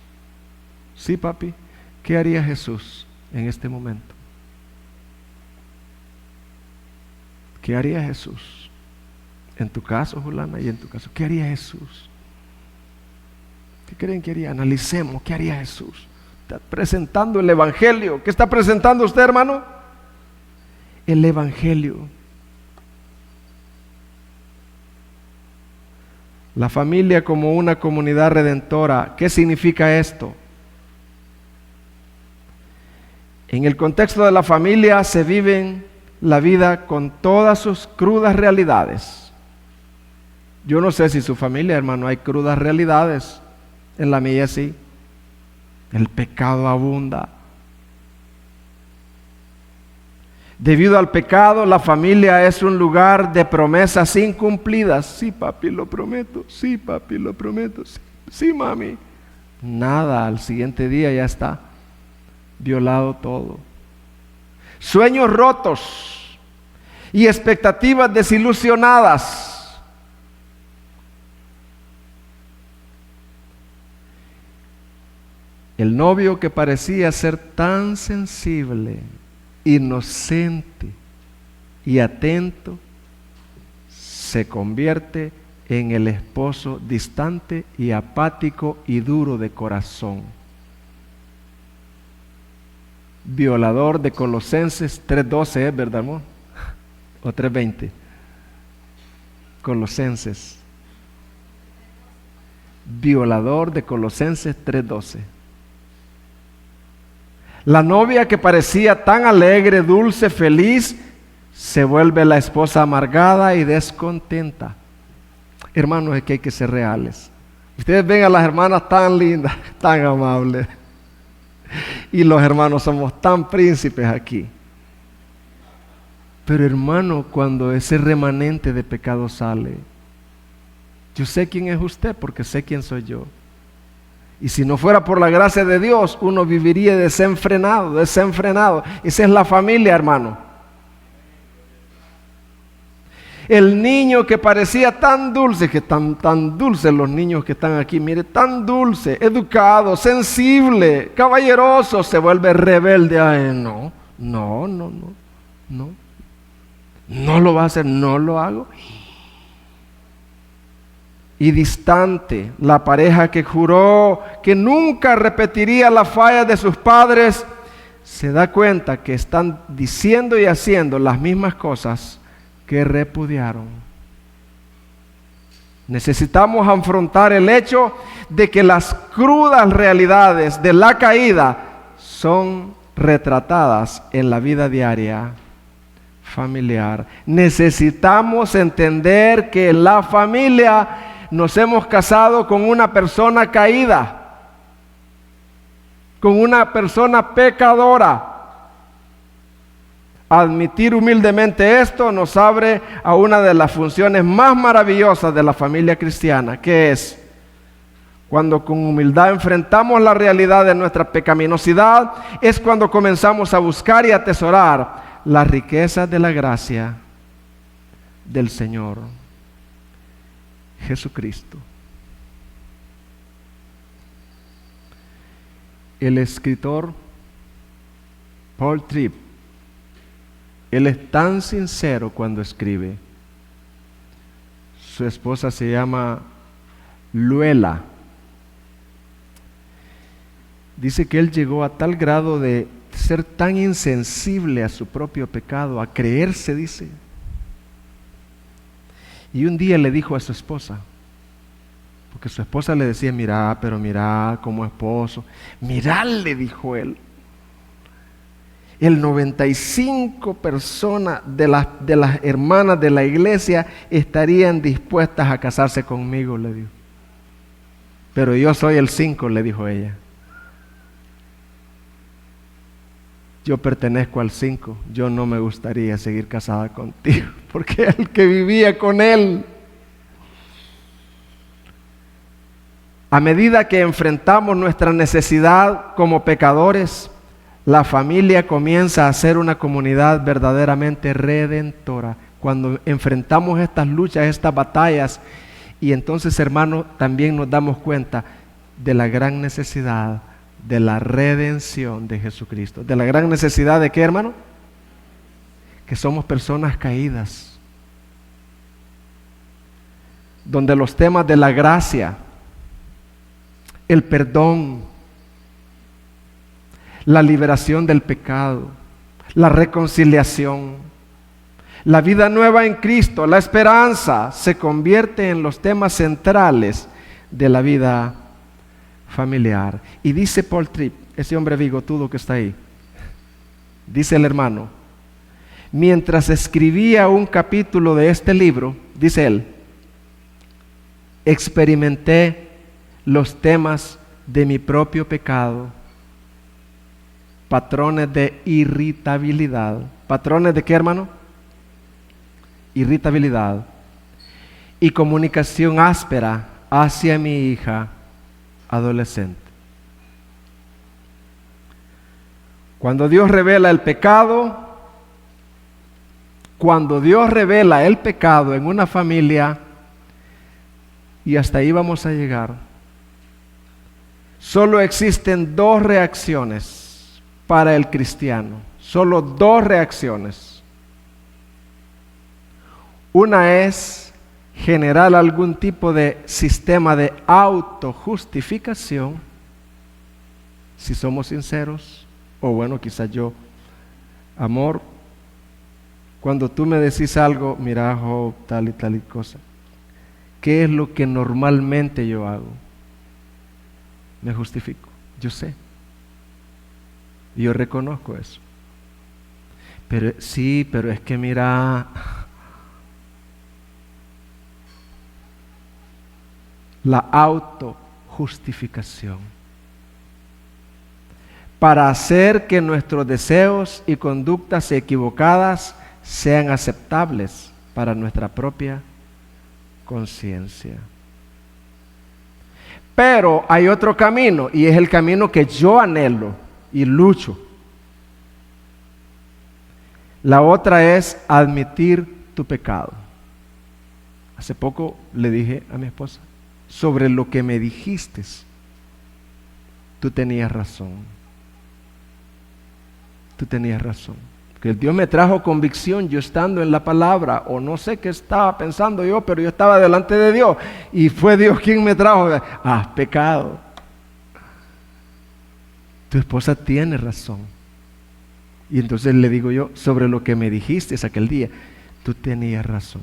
Sí, papi, ¿qué haría Jesús en este momento? ¿Qué haría Jesús? En tu caso, Julana, y en tu caso, ¿qué haría Jesús? ¿Qué creen que haría? Analicemos, ¿qué haría Jesús? Está presentando el Evangelio. ¿Qué está presentando usted, hermano? El Evangelio. La familia como una comunidad redentora. ¿Qué significa esto? En el contexto de la familia se vive la vida con todas sus crudas realidades. Yo no sé si su familia, hermano, hay crudas realidades. En la mía sí. El pecado abunda. Debido al pecado, la familia es un lugar de promesas incumplidas. Sí, papi, lo prometo. Sí, papi, lo prometo. Sí, sí, mami. Nada, al siguiente día ya está violado todo. Sueños rotos y expectativas desilusionadas. El novio que parecía ser tan sensible, inocente y atento, se convierte en el esposo distante y apático y duro de corazón. Violador de Colosenses 3:12, ¿es verdad, amor? O 3:20. Colosenses. Violador de Colosenses 3:12. La novia que parecía tan alegre, dulce, feliz, se vuelve la esposa amargada y descontenta. Hermanos, es que hay que ser reales. Ustedes ven a las hermanas tan lindas, tan amables. Y los hermanos somos tan príncipes aquí. Pero hermano, cuando ese remanente de pecado sale, yo sé quién es usted porque sé quién soy yo. Y si no fuera por la gracia de Dios, uno viviría desenfrenado, desenfrenado. Esa es la familia, hermano. El niño que parecía tan dulce, que tan dulces los niños que están aquí, mire, tan dulce, educado, sensible, caballeroso, se vuelve rebelde. Ay, no lo va a hacer, no lo hago. Y distante, la pareja que juró que nunca repetiría la falla de sus padres, se da cuenta que están diciendo y haciendo las mismas cosas que repudiaron. Necesitamos afrontar el hecho de que las crudas realidades de la caída son retratadas en la vida diaria familiar. Necesitamos entender que la familia nos hemos casado con una persona caída, con una persona pecadora. Admitir humildemente esto nos abre a una de las funciones más maravillosas de la familia cristiana, que es Cuando con humildad enfrentamos la realidad de nuestra pecaminosidad, es cuando comenzamos a buscar y atesorar las riquezas de la gracia del Señor Jesucristo. El escritor Paul Tripp, él es tan sincero cuando escribe. Su esposa se llama Luela. Dice que él llegó a tal grado de ser tan insensible a su propio pecado, a creerse, dice. Y un día le dijo a su esposa, porque su esposa le decía, mira, pero mira como esposo. Mirá, le dijo él. El 95% de las hermanas de la iglesia estarían dispuestas a casarse conmigo, le dijo. Pero yo soy el 5, le dijo ella. Yo pertenezco al 5, yo no me gustaría seguir casada contigo, porque el que vivía con él. A medida que enfrentamos nuestra necesidad como pecadores, la familia comienza a ser una comunidad verdaderamente redentora. Cuando enfrentamos estas luchas, estas batallas, y entonces, hermanos, también nos damos cuenta de la gran necesidad de la redención de Jesucristo. ¿De la gran necesidad de qué, hermano? Que somos personas caídas, donde los temas de la gracia, el perdón, la liberación del pecado, la reconciliación, la vida nueva en Cristo, la esperanza, se convierte en los temas centrales de la vida familiar. Y dice Paul Tripp, ese hombre bigotudo que está ahí, dice el hermano, mientras escribía un capítulo de este libro, dice él, experimenté los temas de mi propio pecado, patrones de irritabilidad. ¿Patrones de qué, hermano? Irritabilidad y comunicación áspera hacia mi hija adolescente. Cuando Dios revela el pecado, en una familia, y hasta ahí vamos a llegar, solo existen 2 reacciones para el cristiano, solo 2 reacciones. Una es generar algún tipo de sistema de autojustificación, si somos sinceros, o bueno, quizás yo, amor, cuando tú me decís algo, mira, Job, tal y tal y cosa, ¿qué es lo que normalmente yo hago? Me justifico, yo sé, y yo reconozco eso. Pero sí, pero es que mira, la autojustificación, para hacer que nuestros deseos y conductas equivocadas sean aceptables para nuestra propia conciencia. Pero hay otro camino, y es el camino que yo anhelo y lucho. La otra es admitir tu pecado. Hace poco le dije a mi esposa, sobre lo que me dijiste, tú tenías razón. Tú tenías razón. Que Dios me trajo convicción yo estando en la palabra, o no sé qué estaba pensando yo, pero yo estaba delante de Dios y fue Dios quien me trajo. Has pecado. Tu esposa tiene razón. Y entonces le digo yo, sobre lo que me dijiste aquel día, tú tenías razón.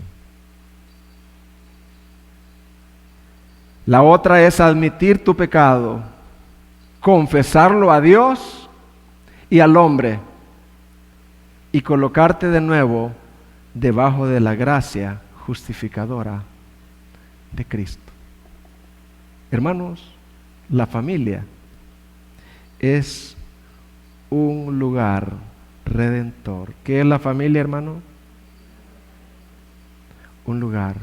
La otra es admitir tu pecado, confesarlo a Dios y al hombre, y colocarte de nuevo debajo de la gracia justificadora de Cristo. Hermanos, la familia es un lugar redentor. ¿Qué es la familia, hermano? Un lugar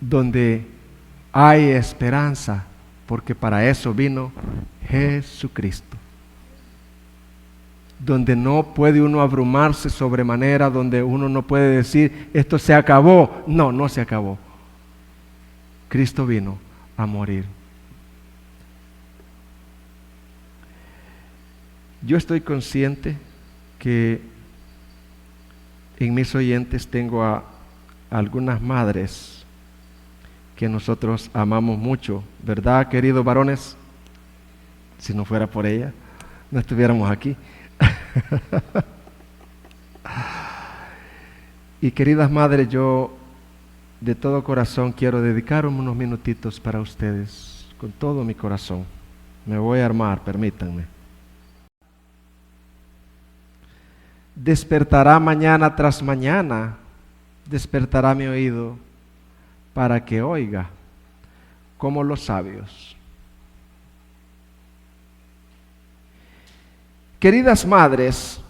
donde hay esperanza, porque para eso vino Jesucristo. Donde no puede uno abrumarse sobremanera, donde uno no puede decir, esto se acabó. No, no se acabó. Cristo vino a morir. Yo estoy consciente que en mis oyentes tengo a algunas madres que nosotros amamos mucho, ¿verdad, queridos varones? Si no fuera por ella, no estuviéramos aquí. Y queridas madres, yo de todo corazón quiero dedicar unos minutitos para ustedes, con todo mi corazón. Me voy a armar, permítanme. Despertará mañana tras mañana, despertará mi oído para que oiga como los sabios. Queridas madres,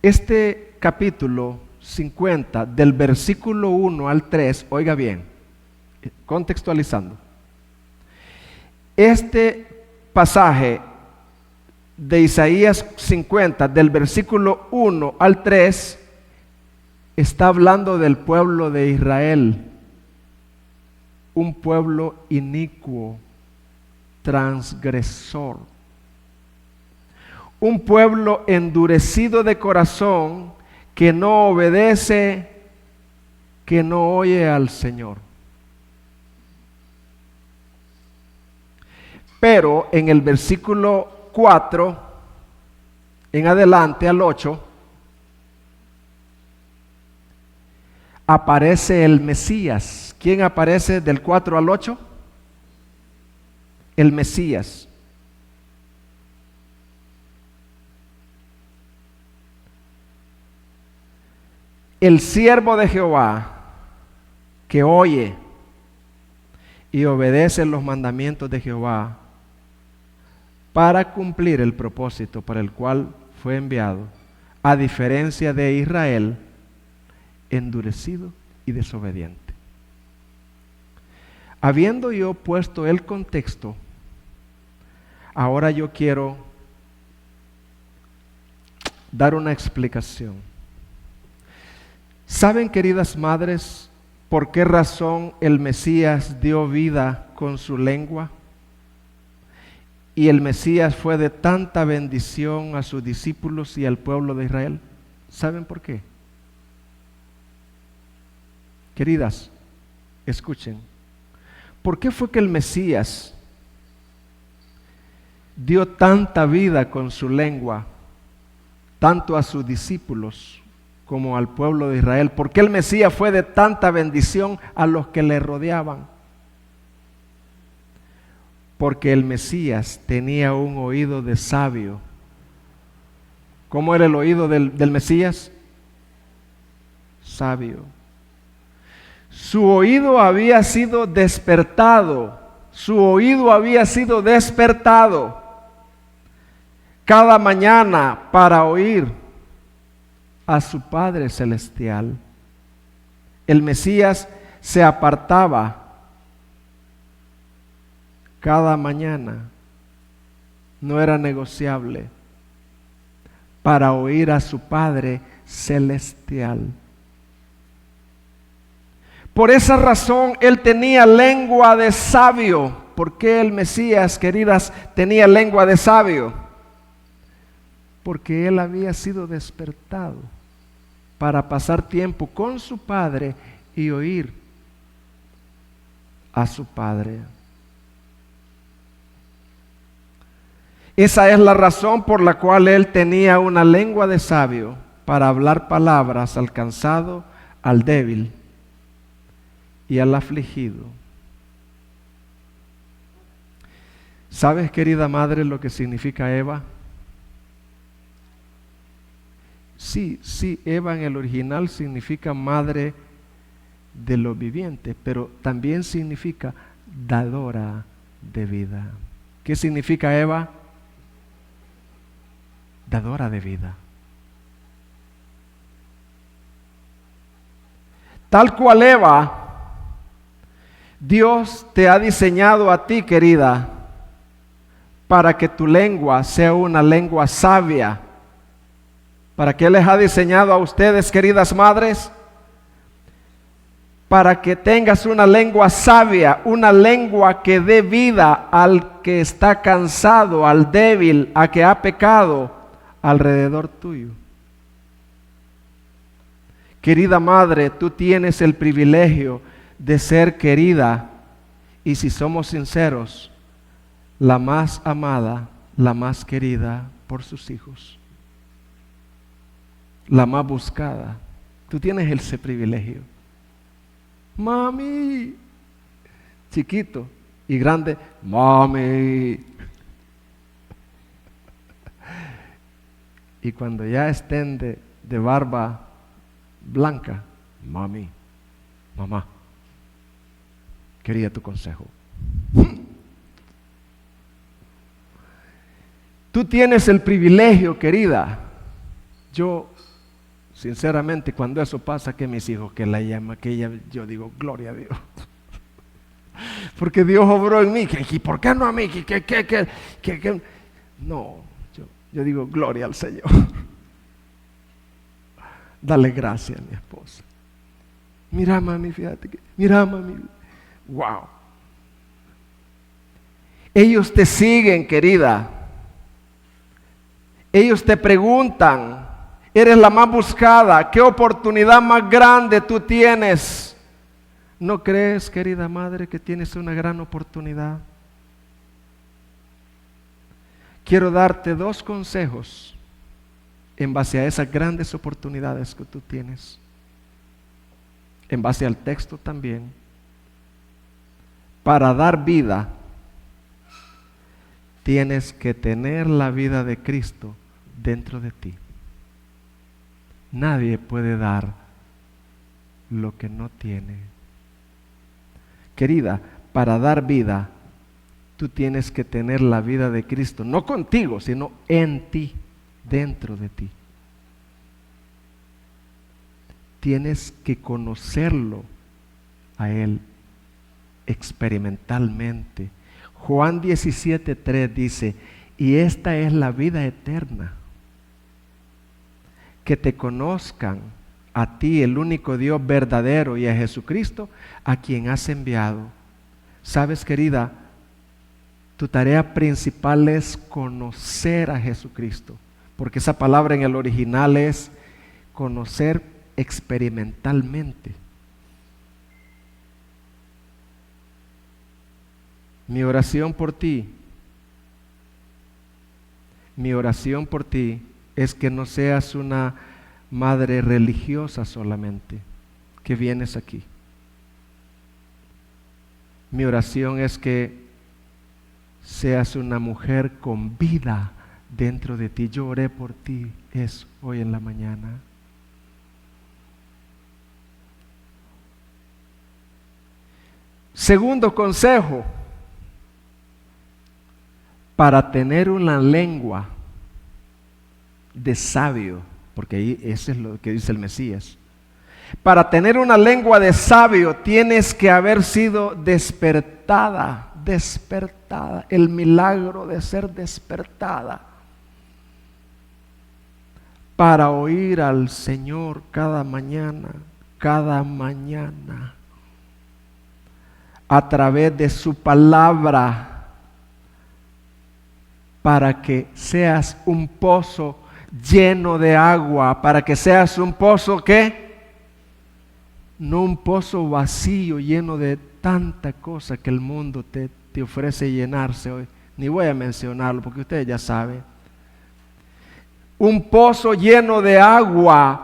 este capítulo 50 del versículo 1 al 3, oiga bien, contextualizando. Este pasaje de Isaías 50 del versículo 1 al 3 está hablando del pueblo de Israel, un pueblo inicuo, transgresor, un pueblo endurecido de corazón que no obedece, que no oye al Señor. Pero en el versículo 4 en adelante al 8 aparece el Mesías. ¿Quién aparece del 4 al 8? El Mesías. El siervo de Jehová que oye y obedece los mandamientos de Jehová para cumplir el propósito para el cual fue enviado, a diferencia de Israel, endurecido y desobediente. Habiendo yo puesto el contexto, ahora yo quiero dar una explicación. ¿Saben, queridas madres, por qué razón el Mesías dio vida con su lengua? Y el Mesías fue de tanta bendición a sus discípulos y al pueblo de Israel. ¿Saben por qué? Queridas, escuchen. ¿Por qué fue que el Mesías dio tanta vida con su lengua, tanto a sus discípulos como al pueblo de Israel? ¿Por qué el Mesías fue de tanta bendición a los que le rodeaban? Porque el Mesías tenía un oído de sabio. ¿Cómo era el oído del Mesías? Sabio. Su oído había sido despertado. Su oído había sido despertado cada mañana para oír a su Padre Celestial. El Mesías se apartaba cada mañana, no era negociable, para oír a su Padre Celestial. Por esa razón él tenía lengua de sabio. ¿Por qué el Mesías, queridas, tenía lengua de sabio? Porque él había sido despertado para pasar tiempo con su Padre y oír a su Padre. Esa es la razón por la cual él tenía una lengua de sabio, para hablar palabras al cansado, al débil y al afligido. ¿Sabes, querida madre, lo que significa Eva? Sí, Eva en el original significa madre de lo viviente, pero también significa dadora de vida. ¿Qué significa Eva? Dadora de vida. Tal cual Eva Dios te ha diseñado a ti, querida, para que tu lengua sea una lengua sabia. ¿Para qué les ha diseñado a ustedes, queridas madres? Para que tengas una lengua sabia, una lengua que dé vida al que está cansado, al débil, a que ha pecado alrededor tuyo. Querida madre, tú tienes el privilegio de ser querida y, si somos sinceros, la más amada, la más querida por sus hijos, la más buscada. Tú tienes ese privilegio. Mami, chiquito y grande, mami. Y cuando ya estén de barba blanca, mami, mamá, quería tu consejo. Tú tienes el privilegio, querida. Yo, sinceramente, cuando eso pasa, que mis hijos, que la llama, que ella, yo digo, gloria a Dios. Porque Dios obró en mí. ¿Y por qué no a mí? No, yo digo, gloria al Señor. Dale gracias a mi esposa. Mira, mami, fíjate que, mira, mami. Wow. Ellos te siguen, querida. Ellos te preguntan, eres la más buscada, ¿qué oportunidad más grande tú tienes? ¿No crees, querida madre, que tienes una gran oportunidad? Quiero darte 2 consejos en base a esas grandes oportunidades que tú tienes, en base al texto también. Para dar vida, tienes que tener la vida de Cristo dentro de ti. Nadie puede dar lo que no tiene. Querida, para dar vida, tú tienes que tener la vida de Cristo, no contigo, sino en ti, dentro de ti. Tienes que conocerlo a Él experimentalmente. Juan 17:3 dice, y esta es la vida eterna, que te conozcan a ti, el único Dios verdadero, y a Jesucristo, a quien has enviado. Sabes, querida, tu tarea principal es conocer a Jesucristo, porque esa palabra en el original es conocer experimentalmente. Mi oración por ti es que no seas una madre religiosa solamente, que vienes aquí. Mi oración es que seas una mujer con vida dentro de ti. Yo oré por ti eso hoy en la mañana. Segundo consejo, para tener una lengua de sabio, porque ahí eso es lo que dice el Mesías. Para tener una lengua de sabio tienes que haber sido despertada, el milagro de ser despertada, para oír al Señor cada mañana, a través de su palabra, para que seas un pozo lleno de agua, para que seas un pozo ¿qué? No un pozo vacío lleno de tanta cosa que el mundo te ofrece llenarse hoy. Ni voy a mencionarlo porque ustedes ya saben. Un pozo lleno de agua,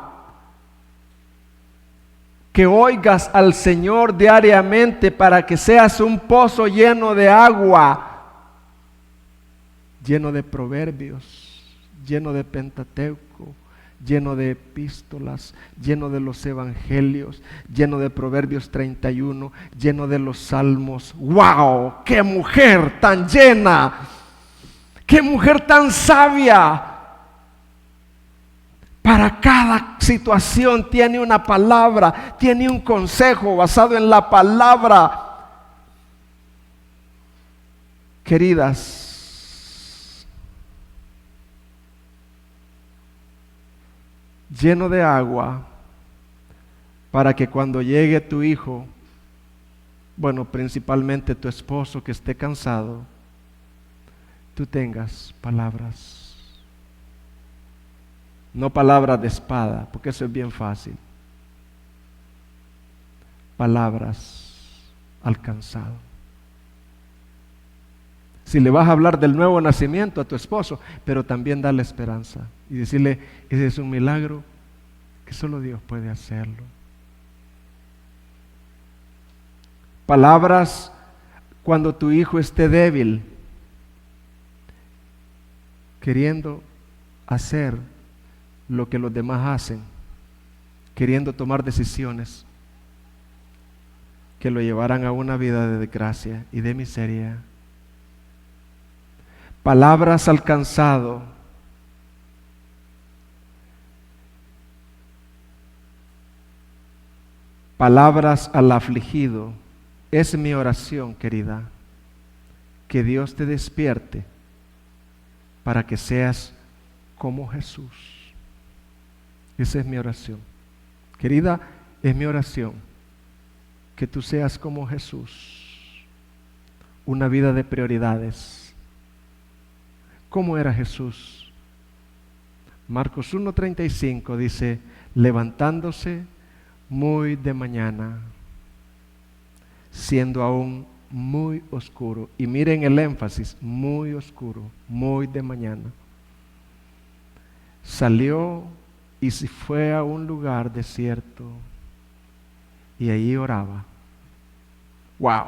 que oigas al Señor diariamente para que seas un pozo lleno de agua, lleno de proverbios, lleno de Pentateuco, lleno de epístolas, lleno de los evangelios, lleno de Proverbios 31, lleno de los salmos. ¡Wow! ¡Qué mujer tan llena! ¡Qué mujer tan sabia! Para cada situación tiene una palabra, tiene un consejo basado en la palabra. queridas, lleno de agua, para que cuando llegue tu hijo, bueno, principalmente tu esposo que esté cansado, tú tengas palabras. No palabras de espada, porque eso es bien fácil. Palabras al cansado. Si le vas a hablar del nuevo nacimiento a tu esposo, pero también darle esperanza y decirle, ese es un milagro que solo Dios puede hacerlo. Palabras cuando tu hijo esté débil, queriendo hacer lo que los demás hacen, queriendo tomar decisiones que lo llevarán a una vida de desgracia y de miseria. Palabras al cansado, palabras al afligido. Es mi oración, querida, que Dios te despierte para que seas como Jesús. Esa es mi oración. Querida, es mi oración que tú seas como Jesús. Una vida de prioridades. ¿Cómo era Jesús? Marcos 1:35 dice, levantándose muy de mañana, siendo aún muy oscuro. Y miren el énfasis, muy oscuro, muy de mañana. Salió y se fue a un lugar desierto y allí oraba. ¡Wow!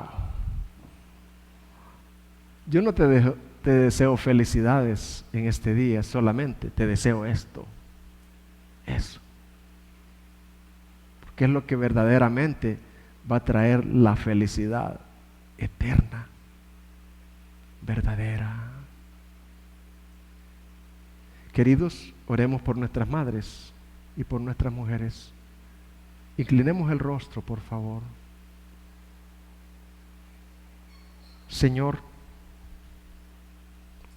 Yo no te deseo felicidades en este día solamente, te deseo esto, eso. Porque es lo que verdaderamente va a traer la felicidad eterna, verdadera. Queridos, oremos por nuestras madres y por nuestras mujeres. Inclinemos el rostro, por favor. Señor,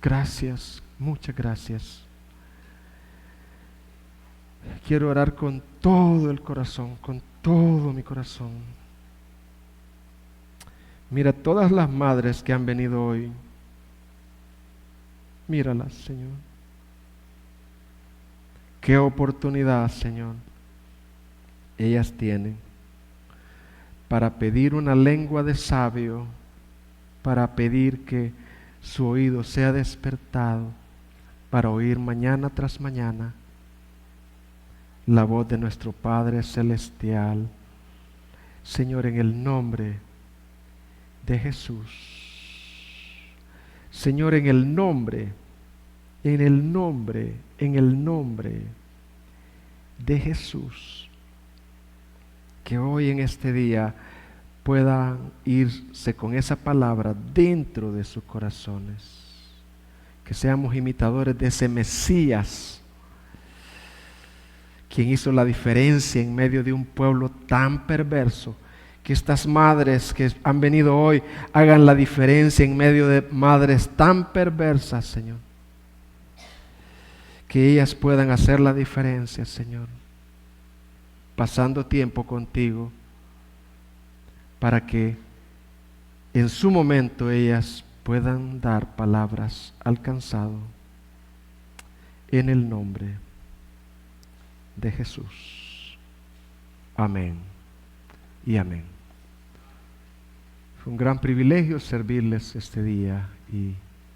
gracias, muchas gracias. Quiero orar con todo el corazón, con todo mi corazón. Mira todas las madres que han venido hoy. Míralas, Señor. Qué oportunidad, Señor, ellas tienen para pedir una lengua de sabio, para pedir que su oído sea despertado, para oír mañana tras mañana la voz de nuestro Padre Celestial. Señor, en el nombre de Jesús. Señor, en el nombre de Jesús, que hoy en este día puedan irse con esa palabra dentro de sus corazones, que seamos imitadores de ese Mesías, quien hizo la diferencia en medio de un pueblo tan perverso. Que estas madres que han venido hoy hagan la diferencia en medio de madres tan perversas, Señor. Que ellas puedan hacer la diferencia, Señor, pasando tiempo contigo, para que en su momento ellas puedan dar palabras al cansado, en el nombre de Jesús. Amén y amén. Fue un gran privilegio servirles este día y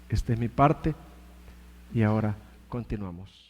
esta es mi parte y ahora continuamos.